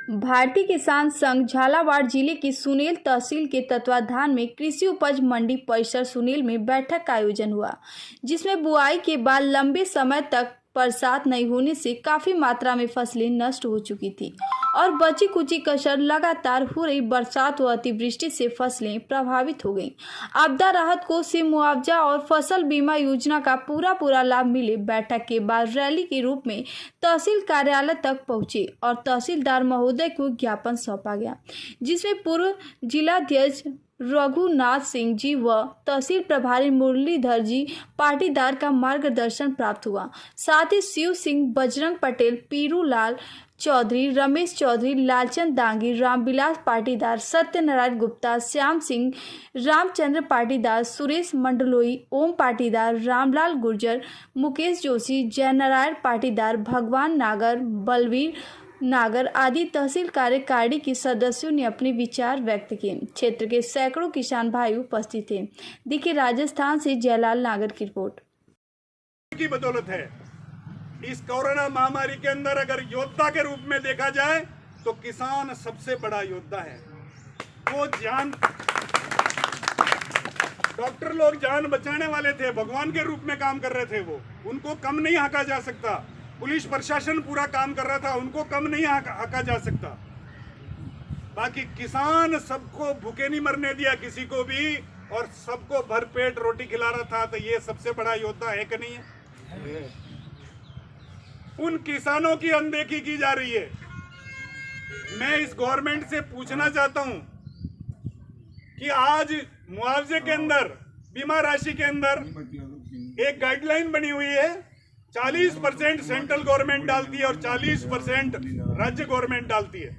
भारतीय किसान संघ झालावाड़ जिले की सुनील तहसील के तत्वाधान में कृषि उपज मंडी परिसर सुनील में बैठक का आयोजन हुआ, जिसमें बुआई के बाद लंबे समय तक बरसात नहीं होने से काफी मात्रा में फसलें नष्ट हो चुकी थी और बची कुची कसर लगातार हो रही बरसात व अतिवृष्टि से फसलें प्रभावित हो गईं। आपदा राहत कोष से मुआवजा और फसल बीमा योजना का पूरा लाभ मिले। बैठक के बाद रैली के रूप में तहसील कार्यालय तक पहुंचे और तहसीलदार महोदय को ज्ञापन सौंपा गया, जिसमें पूर्व जिलाध्यक्ष रघुनाथ सिंह जी व तहसील प्रभारी मुरलीधर जी पाटीदार का मार्गदर्शन प्राप्त हुआ। साथ ही शिव सिंह, बजरंग पटेल, पीरू लाल चौधरी, रमेश चौधरी, लालचंद दांगी, रामविलास पाटीदार, सत्यनारायण गुप्ता, श्याम सिंह, रामचंद्र पाटीदार, सुरेश मंडलोई, ओम पाटीदार, रामलाल गुर्जर, मुकेश जोशी, जयनारायण पाटीदार, भगवान नागर, बलवीर नागर आदि तहसील कार्यकारिणी के सदस्यों ने अपने विचार व्यक्त किए। क्षेत्र के सैकड़ों किसान भाई उपस्थित थे। देखिए राजस्थान से जयलाल नागर की रिपोर्ट। की बदौलत है इस कोरोना महामारी के अंदर अगर योद्धा के रूप में देखा जाए तो किसान सबसे बड़ा योद्धा है। वो जान, डॉक्टर लोग जान बचाने वाले थे, भगवान के रूप में काम कर रहे थे, वो उनको कम नहीं आंका जा सकता। पुलिस प्रशासन पूरा काम कर रहा था, उनको कम नहीं आंका जा सकता। बाकी किसान सबको भूखे नहीं मरने दिया किसी को भी, और सबको भरपेट रोटी खिला रहा था। तो ये सबसे बड़ा योद्धा है कि नहीं है? उन किसानों की अनदेखी की जा रही है। मैं इस गवर्नमेंट से पूछना चाहता हूं कि आज मुआवजे के अंदर, बीमा राशि के अंदर एक गाइडलाइन बनी हुई है, 40% सेंट्रल गवर्नमेंट डालती है और 40% राज्य गवर्नमेंट डालती है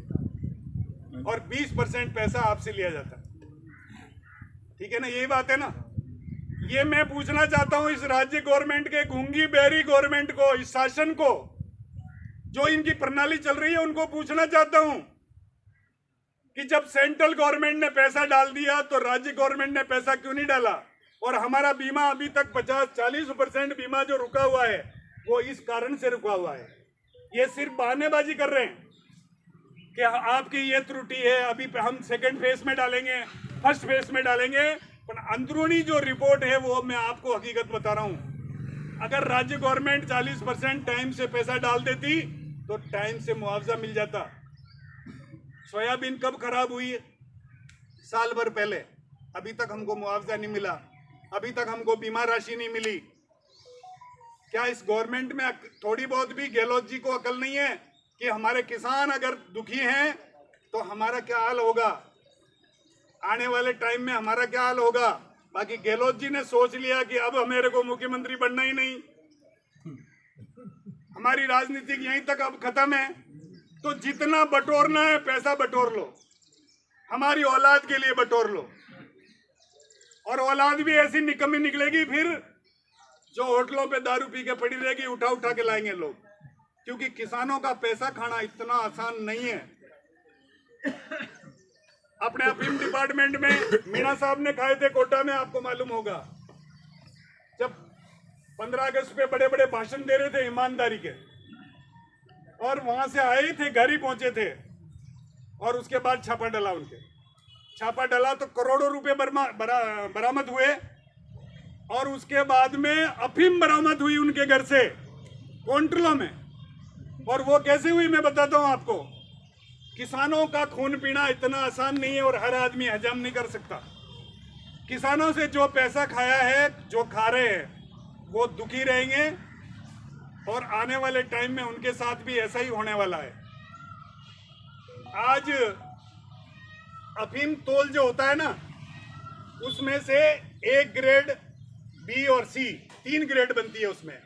और 20% पैसा आपसे लिया जाता है। ठीक है ना, यही बात है ना? ये मैं पूछना चाहता हूं इस राज्य गवर्नमेंट के गूंगी बहरी गवर्नमेंट को, इस शासन को, जो इनकी प्रणाली चल रही है, उनको पूछना चाहता हूं कि जब सेंट्रल गवर्नमेंट ने पैसा डाल दिया तो राज्य गवर्नमेंट ने पैसा क्यों नहीं डाला? और हमारा बीमा अभी तक 50-40% बीमा जो रुका हुआ है वो इस कारण से रुका हुआ है। ये सिर्फ बहानेबाजी कर रहे हैं कि आपकी ये त्रुटि है, अभी हम सेकंड फेज में डालेंगे, फर्स्ट फेज में डालेंगे। पर अंदरूनी जो रिपोर्ट है वो मैं आपको हकीकत बता रहा हूं। अगर राज्य गवर्नमेंट 40% टाइम से पैसा डाल देती तो टाइम से मुआवजा मिल जाता। सोयाबीन कब खराब हुई है? साल भर पहले। अभी तक हमको मुआवजा नहीं मिला, अभी तक हमको बीमा राशि नहीं मिली। क्या इस गवर्नमेंट में थोड़ी बहुत भी गहलोत जी को अकल नहीं है कि हमारे किसान अगर दुखी हैं तो हमारा क्या हाल होगा, आने वाले टाइम में हमारा क्या हाल होगा? बाकी गहलोत जी ने सोच लिया कि अब मेरे को मुख्यमंत्री बनना ही नहीं, हमारी राजनीति यहीं तक अब खत्म है। तो जितना बटोरना है पैसा बटोर लो, हमारी औलाद के लिए बटोर लो। और औलाद भी ऐसी निकम्मी निकलेगी फिर, जो होटलों पे दारू पी के पड़ी रहेगी, उठा के लाएंगे लोग। क्योंकि किसानों का पैसा खाना इतना आसान नहीं है। अपने अफीम डिपार्टमेंट में मीणा साहब ने खाए थे कोटा में, आपको मालूम होगा, जब 15 अगस्त पे बड़े बड़े भाषण दे रहे थे ईमानदारी के, और वहां से आए थे, घर ही पहुंचे थे, और उसके बाद छापा डला। उनके छापा डला तो करोड़ों रुपए बरामद हुए, और उसके बाद में अफीम बरामद हुई उनके घर से क्विंटलों में। और वो कैसे हुई मैं बताता हूं आपको। किसानों का खून पीना इतना आसान नहीं है और हर आदमी हजम नहीं कर सकता। किसानों से जो पैसा खाया है, जो खा रहे हैं, वो दुखी रहेंगे और आने वाले टाइम में उनके साथ भी ऐसा ही होने वाला है। आज अफीम तोल जो होता है ना, उसमें से एक ग्रेड, बी और सी, 3 ग्रेड बनती है उसमें।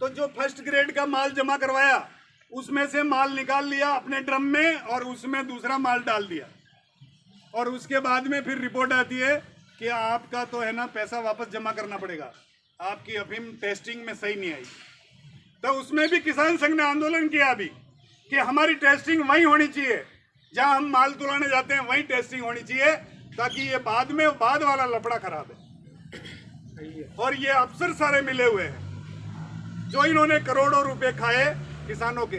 तो जो फर्स्ट ग्रेड का माल जमा करवाया, उसमें से माल निकाल लिया अपने ड्रम में और उसमें दूसरा माल डाल दिया, और उसके बाद में फिर रिपोर्ट आती है कि आपका तो है ना पैसा वापस जमा करना पड़ेगा, आपकी अफीम टेस्टिंग में सही नहीं आई। तो उसमें भी किसान संघ ने आंदोलन किया अभी कि हमारी टेस्टिंग वहीं होनी चाहिए, जहां हम माल तुलाने जाते हैं वहीं टेस्टिंग होनी चाहिए, ताकि ये बाद वाला लफड़ा खराब है। और ये अफसर सारे मिले हुए हैं जो इन्होंने करोड़ों रुपए खाए किसानों के।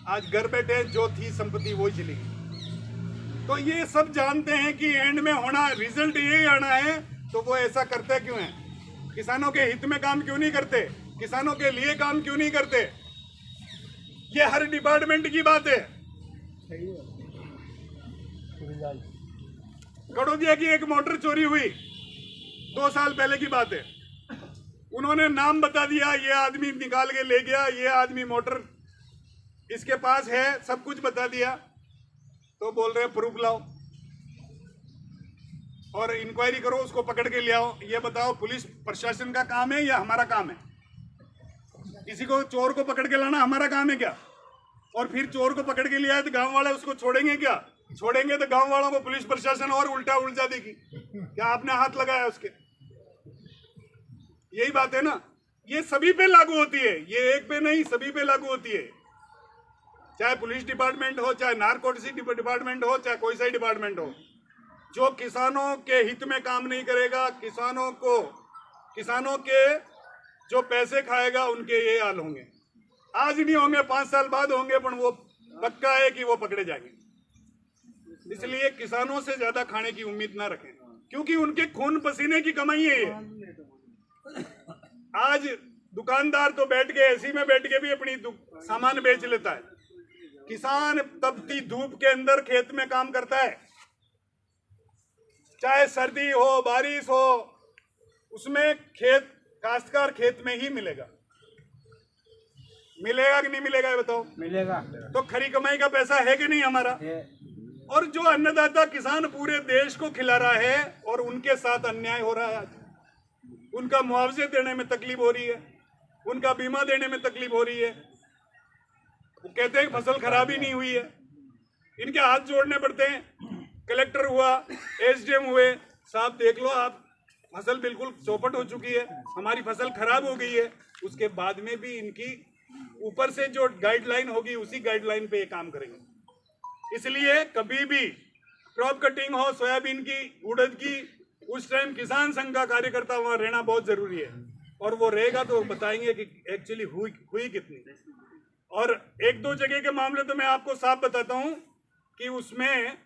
आज घर बैठे जो थी संपत्ति वो चली गई। तो ये सब जानते हैं कि एंड में होना रिजल्ट यही आना है, तो वो ऐसा करते क्यों हैं? किसानों के हित में काम क्यों नहीं करते? किसानों के लिए काम क्यों नहीं करते? ये हर डिपार्टमेंट की बात है। कड़ोदिया की एक मोटर चोरी हुई 2 साल पहले की बात है। उन्होंने नाम बता दिया, ये आदमी निकाल के ले गया, ये आदमी मोटर इसके पास है, सब कुछ बता दिया। तो बोल रहे प्रूफ लाओ और इंक्वायरी करो, उसको पकड़ के ले आओ। ये बताओ पुलिस प्रशासन का काम है या हमारा काम है? किसी को चोर को पकड़ के लाना हमारा काम है क्या? और फिर चोर को पकड़ के लिया है तो गांव वाले उसको छोड़ेंगे क्या? छोड़ेंगे तो गांव वालों को पुलिस प्रशासन और उल्टा उलझा देगी। क्या आपने हाथ लगाया उसके? यही बात है ना। ये सभी पे लागू होती है, ये एक पे नहीं, सभी पे लागू होती है। चाहे पुलिस डिपार्टमेंट हो, चाहे नारकोटिक्स डिपार्टमेंट हो, चाहे कोई सा डिपार्टमेंट हो, जो किसानों के हित में काम नहीं करेगा, किसानों के जो पैसे खाएगा, उनके ये हाल होंगे। आज नहीं होंगे, 5 साल बाद होंगे, पर वो पक्का है कि वो पकड़े जाएंगे। इसलिए किसानों से ज्यादा खाने की उम्मीद ना रखें, क्योंकि उनके खून पसीने की कमाई है ये। आज दुकानदार तो बैठ के एसी में बैठ के भी अपनी सामान बेच लेता है। किसान तपती धूप के अंदर खेत में काम करता है, चाहे सर्दी हो बारिश हो, उसमें काश्तकार खेत में ही मिलेगा। मिलेगा कि नहीं मिलेगा ये बताओ? मिलेगा। तो खरी कमाई का पैसा है कि नहीं हमारा? और जो अन्नदाता किसान पूरे देश को खिला रहा है और उनके साथ अन्याय हो रहा है। आज उनका मुआवजे देने में तकलीफ हो रही है, उनका बीमा देने में तकलीफ हो रही है। वो कहते हैं फसल खराब ही नहीं हुई है, इनके हाथ जोड़ने पड़ते हैं। कलेक्टर हुआ, एसडीएम हुए, साहब देख लो आप, फसल बिल्कुल चौपट हो चुकी है, हमारी फसल खराब हो गई है। उसके बाद में भी इनकी ऊपर से जो गाइडलाइन होगी उसी गाइडलाइन पे ये काम करेंगे। इसलिए कभी भी क्रॉप कटिंग हो, सोयाबीन की, उड़द की, उस टाइम किसान संघ का कार्यकर्ता वहां रहना बहुत जरूरी है। और वो रहेगा तो बताएंगे कि एक्चुअली हुई कितनी। और 1-2 जगह के मामले तो मैं आपको साफ बताता हूं कि उसमें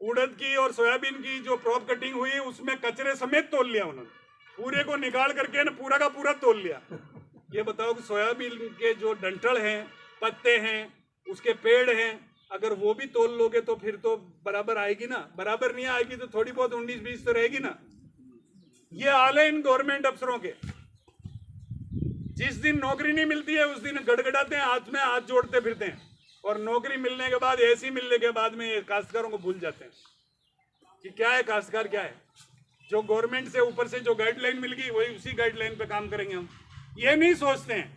उड़द की और सोयाबीन की जो क्रॉप कटिंग हुई, उसमें कचरे समेत तोल लिया उन्होंने, पूरे को निकाल करके ना पूरा का पूरा तोल लिया। ये बताओ कि सोयाबीन के जो डंठल हैं, पत्ते हैं, उसके पेड़ हैं, अगर वो भी तोल लोगे तो फिर तो बराबर आएगी ना। बराबर नहीं आएगी तो थोड़ी बहुत 19-20 तो रहेगी ना। ये हाल है इन गवर्नमेंट अफसरों के। जिस दिन नौकरी नहीं मिलती है उस दिन गड़गड़ाते हैं, हाथ में हाथ जोड़ते फिरते हैं, और नौकरी मिलने के बाद, ऐसी मिलने के बाद में ये काश्तकारों को भूल जाते हैं कि क्या है काश्तकार, क्या है। जो गवर्नमेंट से ऊपर से जो गाइडलाइन मिल गई वही उसी गाइडलाइन पे काम करेंगे हम। ये नहीं सोचते हैं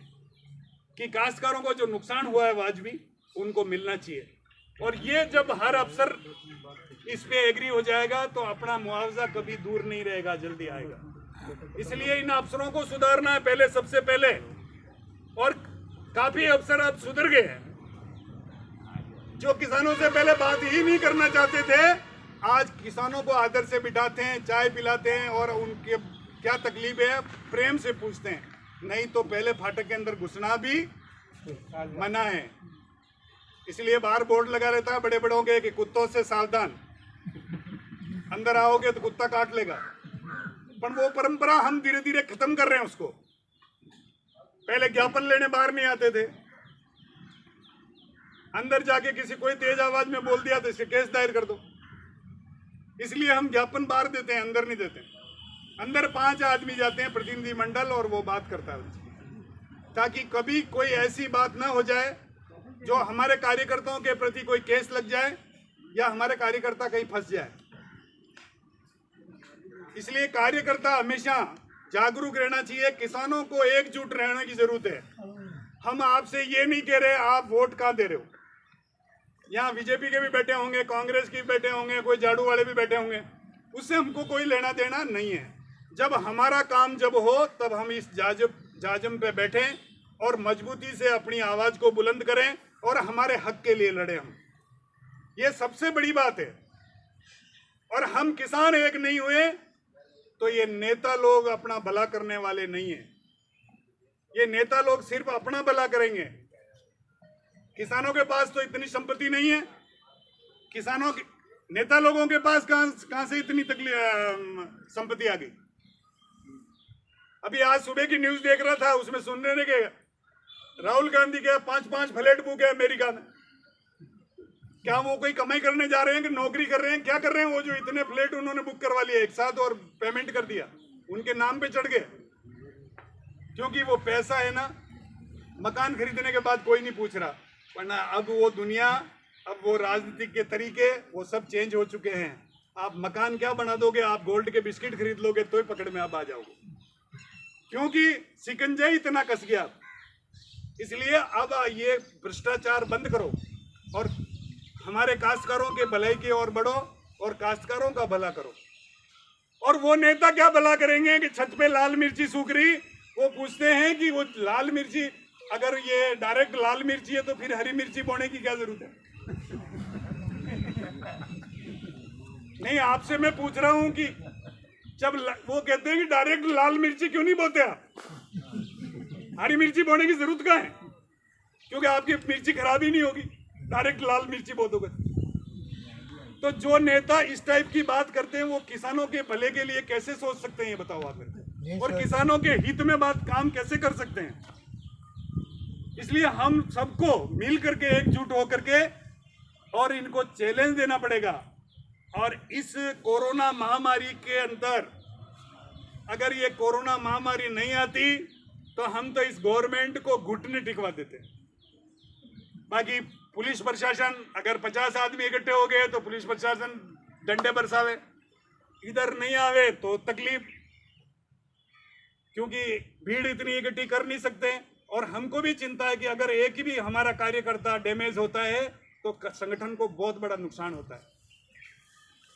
कि काश्तकारों को जो नुकसान हुआ है वाजबी उनको मिलना चाहिए। और ये जब हर अफसर इस पे एग्री हो जाएगा तो अपना मुआवजा कभी दूर नहीं रहेगा, जल्दी आएगा। इसलिए इन अफसरों को सुधारना है पहले, सबसे पहले। और काफी अफसर अब सुधर गए हैं, जो किसानों से पहले बात ही नहीं करना चाहते थे, आज किसानों को आदर से बिठाते हैं, चाय पिलाते हैं और उनके क्या तकलीफ है प्रेम से पूछते हैं। नहीं तो पहले फाटक के अंदर घुसना भी मना है। इसलिए बाहर बोर्ड लगा रहता है बड़े बड़ों के कि कुत्तों से सावधान, अंदर आओगे तो कुत्ता काट लेगा। पर वो परंपरा हम धीरे धीरे खत्म कर रहे हैं उसको। पहले ज्ञापन लेने बाहर नहीं आते थे, अंदर जाके किसी कोई तेज आवाज में बोल दिया तो इससे केस दायर कर दो। इसलिए हम ज्ञापन बाहर देते हैं, अंदर नहीं देते। अंदर 5 आदमी जाते हैं, प्रतिनिधि मंडल, और वो बात करता है, ताकि कभी कोई ऐसी बात ना हो जाए जो हमारे कार्यकर्ताओं के प्रति कोई केस लग जाए या हमारे कार्यकर्ता कहीं फंस जाए। इसलिए कार्यकर्ता हमेशा जागरूक रहना चाहिए। किसानों को एकजुट रहने की जरूरत है। हम आपसे ये नहीं कह रहे आप वोट कहाँ दे रहे हो। यहाँ बीजेपी के भी बैठे होंगे, कांग्रेस के भी बैठे होंगे, कोई झाड़ू वाले भी बैठे होंगे, उससे हमको कोई लेना देना नहीं है। जब हमारा काम जब हो तब हम इस जाजम पे बैठें और मजबूती से अपनी आवाज को बुलंद करें और हमारे हक के लिए लड़ें हम। ये सबसे बड़ी बात है। और हम किसान एक नहीं हुए तो ये नेता लोग अपना भला करने वाले नहीं है। ये नेता लोग सिर्फ अपना भला करेंगे। किसानों के पास तो इतनी संपत्ति नहीं है। किसानों के नेता लोगों के पास कहां से इतनी संपत्ति आ गई। अभी आज सुबह की न्यूज देख रहा था, उसमें सुनने ने के राहुल गांधी के 5-5 फ्लैट बुक है अमेरिका में। क्या वो कोई कमाई करने जा रहे हैं कि नौकरी कर रहे हैं? क्या कर रहे हैं? वो जो इतने फ्लैट उन्होंने बुक करवा लिए एक साथ और पेमेंट कर दिया, उनके नाम पे चढ़ गए। क्योंकि वो पैसा है ना, मकान खरीदने के बाद कोई नहीं पूछ रहा। वरना अब वो दुनिया, अब वो राजनीतिक के तरीके वो सब चेंज हो चुके हैं। आप मकान क्या बना दोगे? आप गोल्ड के बिस्किट खरीद लोगे तो ही पकड़ में आप आ जाओगे, क्योंकि शिकंजा ही इतना कस गया। इसलिए अब ये भ्रष्टाचार बंद करो और हमारे काश्तकारों के भलाई की ओर बढ़ो और काश्तकारों का भला करो। और वो नेता क्या भला करेंगे कि छत पे लाल मिर्ची सूख रही, वो पूछते हैं कि वो लाल मिर्ची, अगर ये डायरेक्ट लाल मिर्ची है तो फिर हरी मिर्ची बोने की क्या जरूरत है? नहीं, आपसे मैं पूछ रहा हूं कि जब वो कहते हैं कि डायरेक्ट लाल मिर्ची क्यों नहीं बोते आप? हरी मिर्ची बोने की जरूरत क्या है? क्योंकि आपकी मिर्ची खराब ही नहीं होगी, डायरेक्ट लाल मिर्ची बो दोगे। तो जो नेता इस टाइप की बात करते हैं वो किसानों के भले के लिए कैसे सोच सकते हैं, ये बताओ आप मेरे को। और किसानों के हित में बात काम कैसे कर सकते हैं? इसलिए हम सबको मिल करके एकजुट होकर के और इनको चैलेंज देना पड़ेगा। और इस कोरोना महामारी के अंदर अगर ये कोरोना महामारी नहीं आती तो हम तो इस गवर्नमेंट को घुटने टिकवा देते। बाकी पुलिस प्रशासन, अगर 50 आदमी इकट्ठे हो गए तो पुलिस प्रशासन डंडे बरसावे, इधर नहीं आवे तो तकलीफ, क्योंकि भीड़ इतनी इकट्ठी कर नहीं सकते। और हमको भी चिंता है कि अगर एक भी हमारा कार्यकर्ता डैमेज होता है तो संगठन को बहुत बड़ा नुकसान होता है।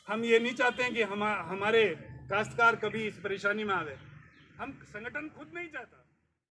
हम ये नहीं चाहते हैं कि हमारे काश्तकार कभी इस परेशानी में आवे। हम संगठन खुद नहीं चाहता।